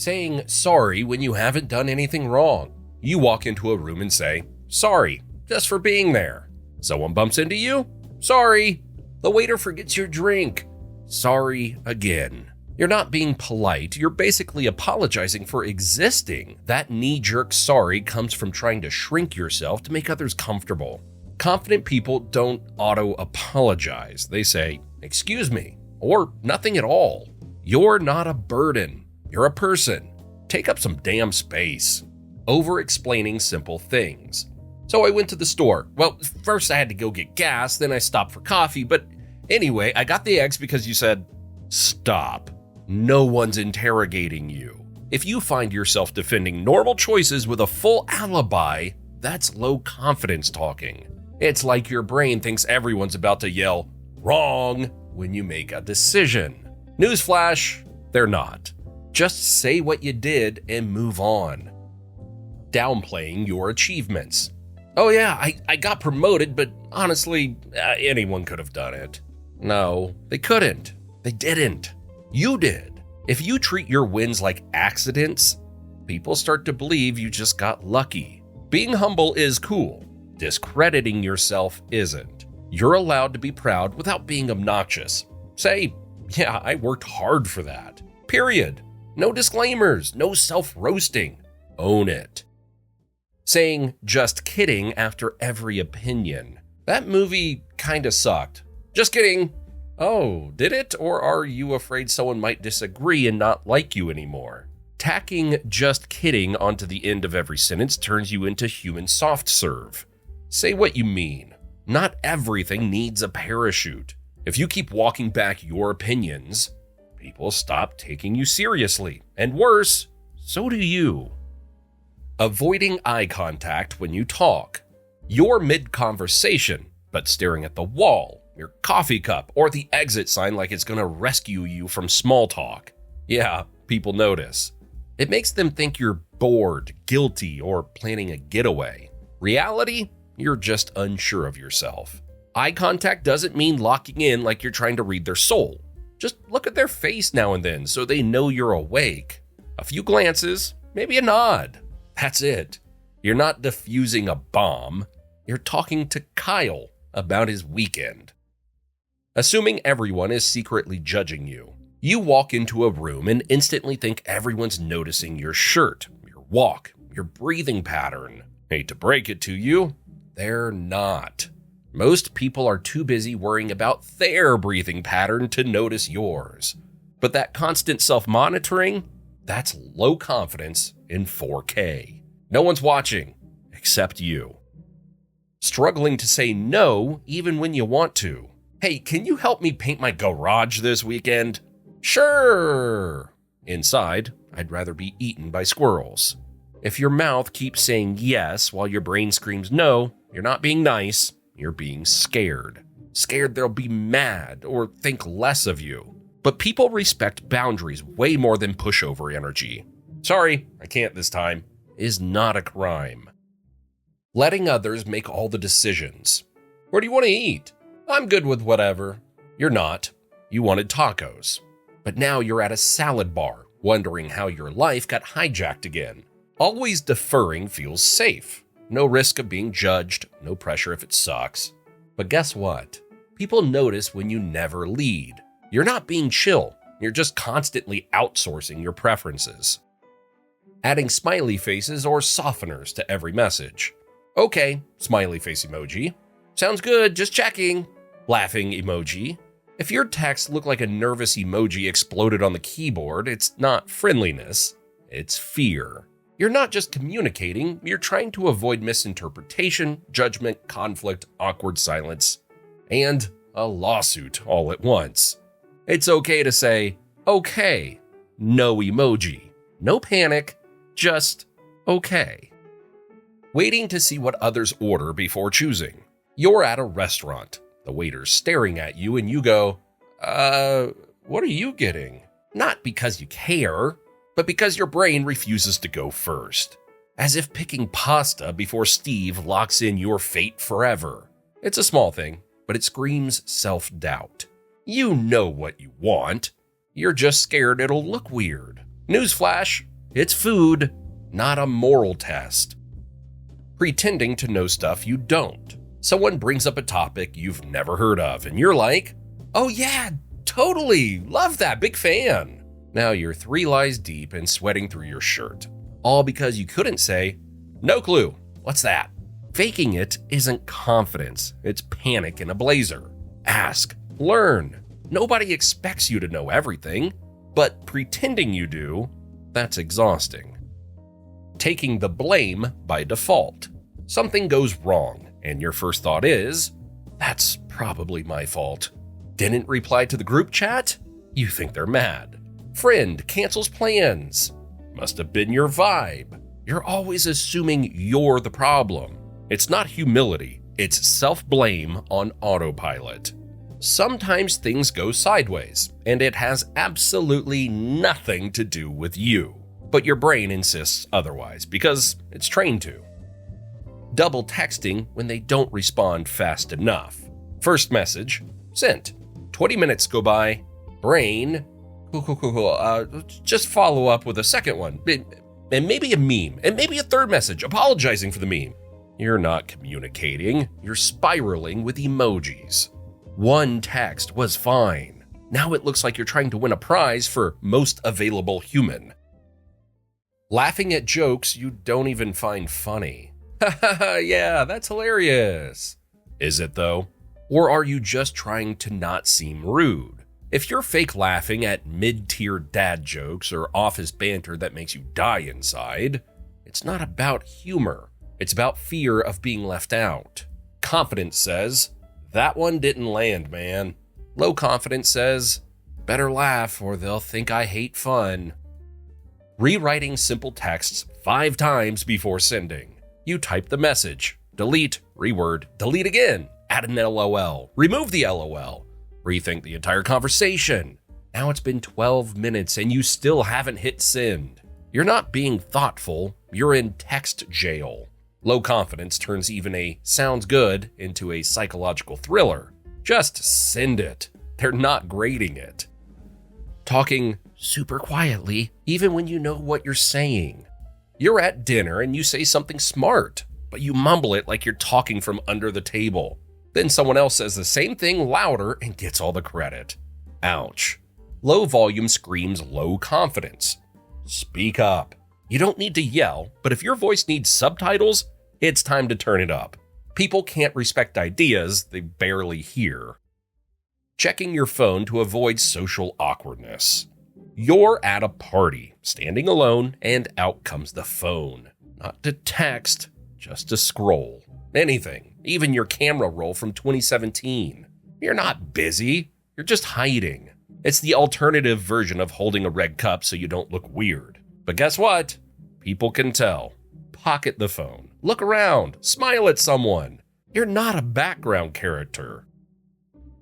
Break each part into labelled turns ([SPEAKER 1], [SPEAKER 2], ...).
[SPEAKER 1] Saying sorry when you haven't done anything wrong. You walk into a room and say, sorry, just for being there. Someone bumps into you? Sorry. The waiter forgets your drink. Sorry again. You're not being polite, you're basically apologizing for existing. That knee-jerk sorry comes from trying to shrink yourself to make others comfortable. Confident people don't auto-apologize. They say, excuse me, or nothing at all. You're not a burden. You're a person. Take up some damn space. Over-explaining simple things. So I went to the store. Well, first I had to go get gas, then I stopped for coffee, but anyway, I got the eggs because you said, stop. No one's interrogating you. If you find yourself defending normal choices with a full alibi, that's low confidence talking. It's like your brain thinks everyone's about to yell, wrong, when you make a decision. Newsflash, they're not. Just say what you did and move on. Downplaying your achievements. Oh yeah, I got promoted, but honestly, anyone could have done it. No, they couldn't. They didn't. You did. If you treat your wins like accidents, people start to believe you just got lucky. Being humble is cool. Discrediting yourself isn't. You're allowed to be proud without being obnoxious. Say, yeah, I worked hard for that. Period. No disclaimers, no self-roasting. Own it. Saying just kidding after every opinion. That movie kinda sucked. Just kidding. Oh, did it? Or are you afraid someone might disagree and not like you anymore? Tacking just kidding onto the end of every sentence turns you into human soft serve. Say what you mean. Not everything needs a parachute. If you keep walking back your opinions, people stop taking you seriously. And worse, so do you. Avoiding eye contact when you talk. You're mid-conversation, but staring at the wall, your coffee cup, or the exit sign like it's gonna rescue you from small talk. Yeah, people notice. It makes them think you're bored, guilty, or planning a getaway. Reality? You're just unsure of yourself. Eye contact doesn't mean locking in like you're trying to read their soul. Just look at their face now and then so they know you're awake. A few glances, maybe a nod. That's it. You're not defusing a bomb. You're talking to Kyle about his weekend. Assuming everyone is secretly judging you. You walk into a room and instantly think everyone's noticing your shirt, your walk, your breathing pattern. Hate to break it to you, they're not. Most people are too busy worrying about their breathing pattern to notice yours. But that constant self-monitoring, that's low confidence in 4K. No one's watching, except you. Struggling to say no even when you want to. Hey, can you help me paint my garage this weekend? Sure. Inside, I'd rather be eaten by squirrels. If your mouth keeps saying yes while your brain screams no, you're not being nice, you're being scared. Scared they'll be mad or think less of you. But people respect boundaries way more than pushover energy. Sorry, I can't this time, is not a crime. Letting others make all the decisions. Where do you want to eat? I'm good with whatever. You're not. You wanted tacos. But now you're at a salad bar, wondering how your life got hijacked again. Always deferring feels safe. No risk of being judged, no pressure if it sucks. But guess what? People notice when you never lead. You're not being chill. You're just constantly outsourcing your preferences. Adding smiley faces or softeners to every message. Okay, smiley face emoji. Sounds good, just checking. Laughing emoji. If your text looked like a nervous emoji exploded on the keyboard, it's not friendliness, it's fear. You're not just communicating, you're trying to avoid misinterpretation, judgment, conflict, awkward silence, and a lawsuit all at once. It's okay to say, okay, no emoji. No panic, just okay. Waiting to see what others order before choosing. You're at a restaurant. The waiter's staring at you and you go, what are you getting? Not because you care, but because your brain refuses to go first. As if picking pasta before Steve locks in your fate forever. It's a small thing, but it screams self-doubt. You know what you want. You're just scared it'll look weird. Newsflash, It's food, not a moral test. Pretending to know stuff you don't. Someone brings up a topic you've never heard of, and you're like, "Oh yeah, totally, love that, big fan." Now you're 3 lies deep and sweating through your shirt. All because you couldn't say, "No clue, what's that?" Faking it isn't confidence, it's panic in a blazer. Ask, learn. Nobody expects you to know everything, but pretending you do, that's exhausting. Taking the blame by default. Something goes wrong, and your first thought is, "That's probably my fault." Didn't reply to the group chat? You think they're mad. Friend cancels plans. Must have been your vibe. You're always assuming you're the problem. It's not humility, it's self-blame on autopilot. Sometimes things go sideways, and it has absolutely nothing to do with you. But your brain insists otherwise because it's trained to. Double texting when they don't respond fast enough. First message, sent. 20 minutes go by. Brain, cool. Just follow up with a second one. And maybe a meme. And maybe a third message apologizing for the meme. You're not communicating. You're spiraling with emojis. One text was fine. Now it looks like you're trying to win a prize for most available human. Laughing at jokes you don't even find funny. Haha, yeah, that's hilarious. Is it though? Or are you just trying to not seem rude? If you're fake laughing at mid-tier dad jokes or office banter that makes you die inside, it's not about humor. It's about fear of being left out. Confidence says, "That one didn't land, man." Low confidence says, "Better laugh or they'll think I hate fun." Rewriting simple texts 5 times before sending. You type the message, delete, reword, delete again, add an LOL, remove the LOL, rethink the entire conversation. Now it's been 12 minutes and you still haven't hit send. You're not being thoughtful, you're in text jail. Low confidence turns even a sounds good into a psychological thriller. Just send it. They're not grading it. Talking super quietly, even when you know what you're saying. You're at dinner and you say something smart, but you mumble it like you're talking from under the table. Then someone else says the same thing louder and gets all the credit. Ouch. Low volume screams low confidence. Speak up. You don't need to yell, but if your voice needs subtitles, it's time to turn it up. People can't respect ideas they barely hear. Checking your phone to avoid social awkwardness. You're at a party, standing alone, and out comes the phone. Not to text, just to scroll. Anything, even your camera roll from 2017. You're not busy, you're just hiding. It's the alternative version of holding a red cup so you don't look weird. But guess what? People can tell. Pocket the phone, look around, smile at someone. You're not a background character.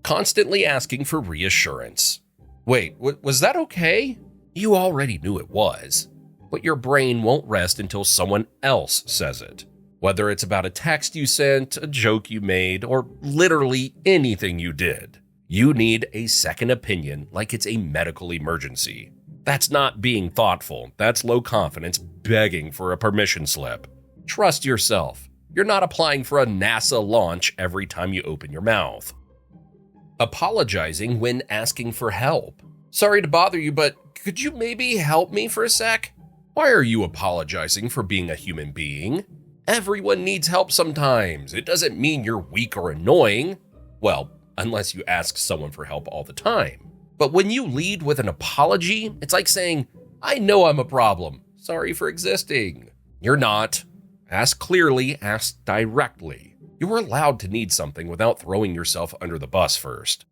[SPEAKER 1] Constantly asking for reassurance. Wait, was that okay? You already knew it was, but your brain won't rest until someone else says it. Whether it's about a text you sent, a joke you made, or literally anything you did. You need a second opinion like it's a medical emergency. That's not being thoughtful. That's low confidence begging for a permission slip. Trust yourself. You're not applying for a NASA launch every time you open your mouth. Apologizing when asking for help. Sorry to bother you, but could you maybe help me for a sec? Why are you apologizing for being a human being? Everyone needs help sometimes. It doesn't mean you're weak or annoying. Well, unless you ask someone for help all the time. But when you lead with an apology, it's like saying, "I know I'm a problem. Sorry for existing." You're not. Ask clearly, ask directly. You're allowed to need something without throwing yourself under the bus first.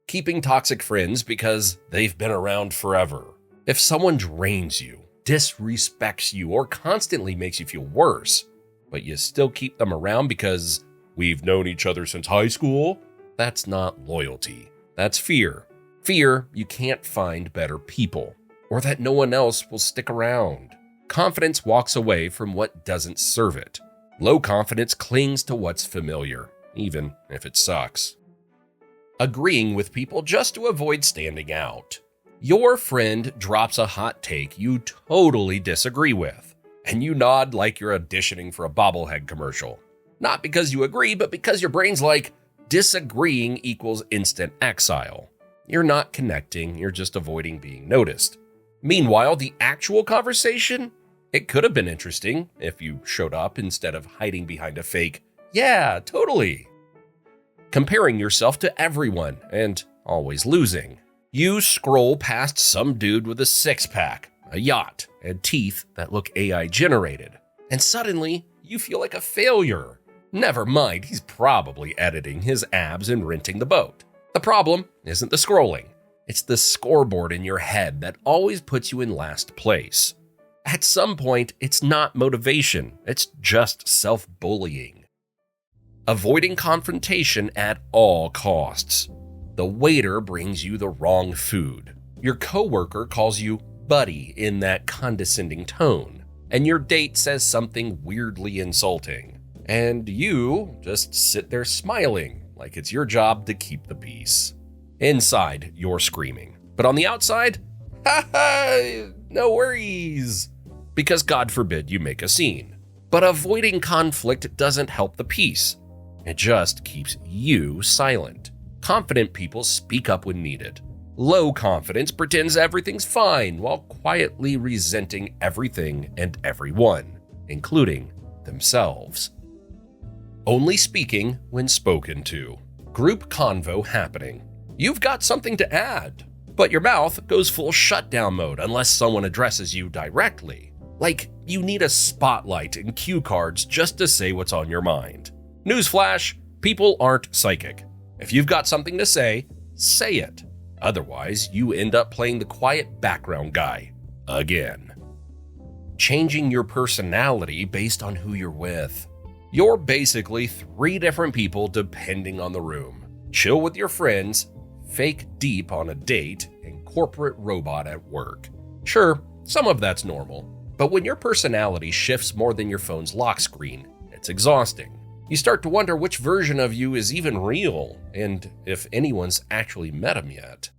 [SPEAKER 1] Keeping toxic friends because they've been around forever. If someone drains you, disrespects you, or constantly makes you feel worse, but you still keep them around because we've known each other since high school, that's not loyalty. That's fear. Fear you can't find better people, or that no one else will stick around. Confidence walks away from what doesn't serve it. Low confidence clings to what's familiar, even if it sucks. Agreeing with people just to avoid standing out. Your friend drops a hot take you totally disagree with, and you nod like you're auditioning for a bobblehead commercial. Not because you agree, but because your brain's like, disagreeing equals instant exile. You're not connecting, you're just avoiding being noticed. Meanwhile, the actual conversation, it could have been interesting if you showed up instead of hiding behind a fake, "Yeah, totally." Comparing yourself to everyone and always losing. You scroll past some dude with a six-pack, a yacht, and teeth that look AI generated, and suddenly you feel like a failure. Never mind, he's probably editing his abs and renting the boat. The problem isn't the scrolling. It's the scoreboard in your head that always puts you in last place. At some point, it's not motivation, it's just self-bullying. Avoiding confrontation at all costs. The waiter brings you the wrong food. Your coworker calls you buddy in that condescending tone, and your date says something weirdly insulting. And you just sit there smiling like it's your job to keep the peace. Inside, you're screaming. But on the outside, ha ha, no worries. Because God forbid you make a scene. But avoiding conflict doesn't help the peace. It just keeps you silent. Confident people speak up when needed. Low confidence pretends everything's fine while quietly resenting everything and everyone, including themselves. Only speaking when spoken to. Group convo happening. You've got something to add, but your mouth goes full shutdown mode unless someone addresses you directly. Like you need a spotlight and cue cards just to say what's on your mind. Newsflash, people aren't psychic. If you've got something to say it. Otherwise, you end up playing the quiet background guy again. Changing your personality based on who you're with. You're basically 3 different people depending on the room. Chill with your friends, fake deep on a date, and corporate robot at work. Sure, some of that's normal, but when your personality shifts more than your phone's lock screen, it's exhausting. You start to wonder which version of you is even real, and if anyone's actually met him yet.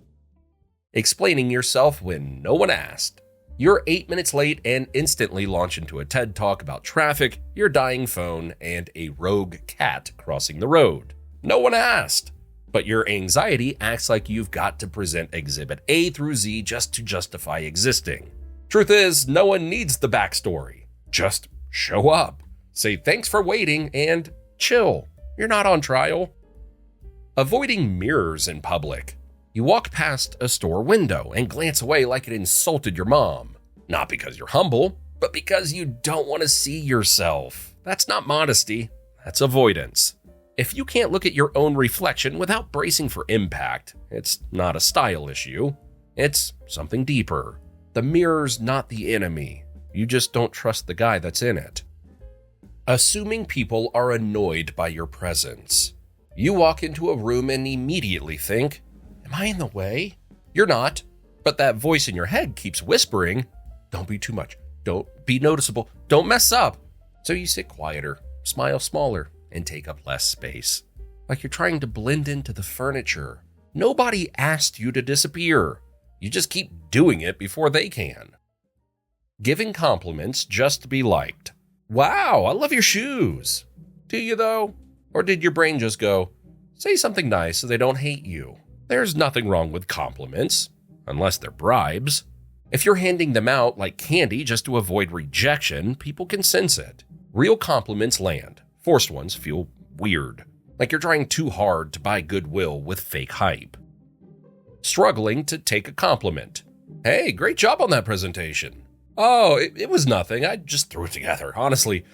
[SPEAKER 1] Explaining yourself when no one asked. You're 8 minutes late and instantly launch into a TED Talk about traffic, your dying phone, and a rogue cat crossing the road. No one asked, but your anxiety acts like you've got to present Exhibit A through Z just to justify existing. Truth is, no one needs the backstory. Just show up, say thanks for waiting, and chill. You're not on trial. Avoiding mirrors in public. You walk past a store window and glance away like it insulted your mom. Not because you're humble, but because you don't want to see yourself. That's not modesty, that's avoidance. If you can't look at your own reflection without bracing for impact, it's not a style issue. It's something deeper. The mirror's not the enemy. You just don't trust the guy that's in it. Assuming people are annoyed by your presence. You walk into a room and immediately think, am I in the way? You're not, but that voice in your head keeps whispering, don't be too much, don't be noticeable, don't mess up. So you sit quieter, smile smaller, and take up less space. Like you're trying to blend into the furniture. Nobody asked you to disappear. You just keep doing it before they can. Giving compliments just to be liked. Wow, I love your shoes. Do you though? Or did your brain just go, say something nice so they don't hate you? There's nothing wrong with compliments, unless they're bribes. If you're handing them out like candy just to avoid rejection, people can sense it. Real compliments land. Forced ones feel weird, like you're trying too hard to buy goodwill with fake hype. Struggling to take a compliment. Hey, great job on that presentation. Oh, it was nothing. I just threw it together. Honestly,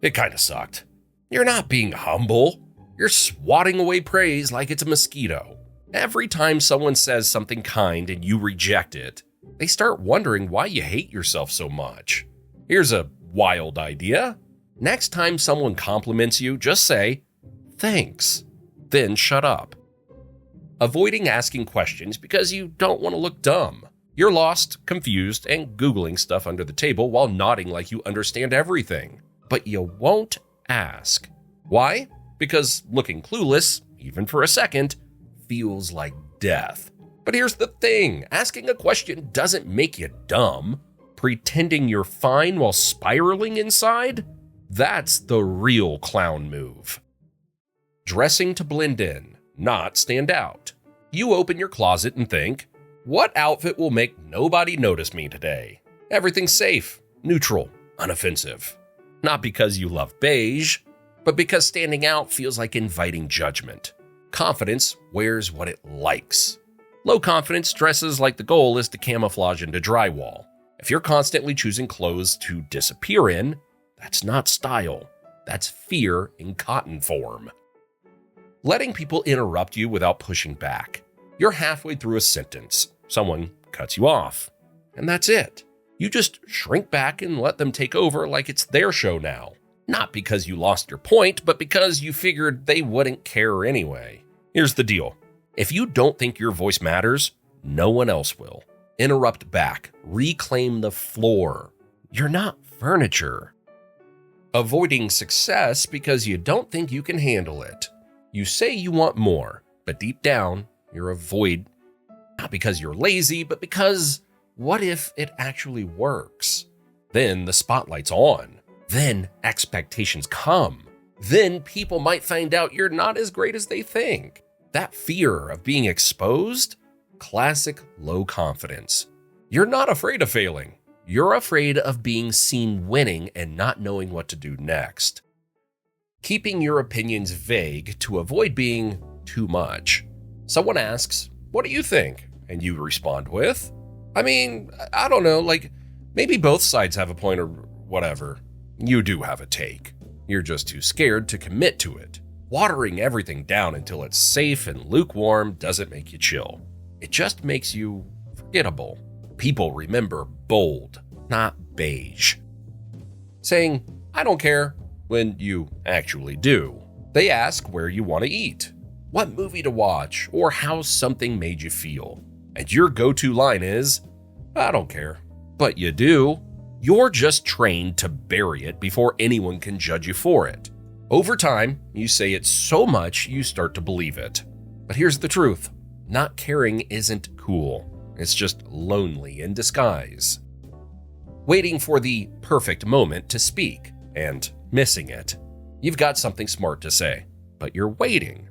[SPEAKER 1] it kind of sucked. You're not being humble. You're swatting away praise like it's a mosquito. Every time someone says something kind and you reject it, they start wondering why you hate yourself so much. Here's a wild idea. Next time someone compliments you, just say, thanks, then shut up. Avoiding asking questions because you don't want to look dumb. You're lost, confused, and Googling stuff under the table while nodding like you understand everything. But you won't ask. Why? Because looking clueless, even for a second, feels like death. But here's the thing, asking a question doesn't make you dumb. Pretending you're fine while spiraling inside? That's the real clown move. Dressing to blend in, not stand out. You open your closet and think, what outfit will make nobody notice me today? Everything's safe, neutral, unoffensive. Not because you love beige, but because standing out feels like inviting judgment. Confidence wears what it likes. Low confidence dresses like the goal is to camouflage into drywall. If you're constantly choosing clothes to disappear in, that's not style. That's fear in cotton form. Letting people interrupt you without pushing back. You're halfway through a sentence. Someone cuts you off. And that's it. You just shrink back and let them take over like it's their show now. Not because you lost your point, but because you figured they wouldn't care anyway. Here's the deal. If you don't think your voice matters, no one else will. Interrupt back. Reclaim the floor. You're not furniture. Avoiding success because you don't think you can handle it. You say you want more, but deep down, you're avoid, not because you're lazy, but because what if it actually works? Then the spotlight's on. Then expectations come. Then people might find out you're not as great as they think. That fear of being exposed? Classic low confidence. You're not afraid of failing. You're afraid of being seen winning and not knowing what to do next. Keeping your opinions vague to avoid being too much. Someone asks, what do you think? And you respond with, I mean, I don't know, like maybe both sides have a point or whatever. You do have a take. You're just too scared to commit to it. Watering everything down until it's safe and lukewarm doesn't make you chill. It just makes you forgettable. People remember bold, not beige. Saying, I don't care, when you actually do. They ask where you want to eat, what movie to watch, or how something made you feel. And your go-to line is, I don't care. But you do. You're just trained to bury it before anyone can judge you for it. Over time, you say it so much you start to believe it. But here's the truth. Not caring isn't cool. It's just lonely in disguise. Waiting for the perfect moment to speak and missing it. You've got something smart to say, but you're waiting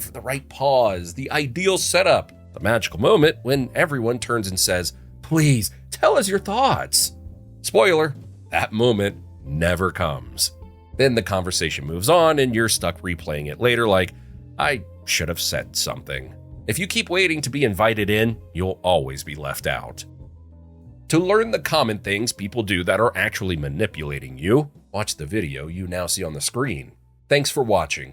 [SPEAKER 1] for the right pause, the ideal setup, the magical moment when everyone turns and says, please tell us your thoughts. Spoiler, that moment never comes. Then the conversation moves on and you're stuck replaying it later like, I should have said something. If you keep waiting to be invited in, you'll always be left out. To learn the common things people do that are actually manipulating you, watch the video you now see on the screen. Thanks for watching.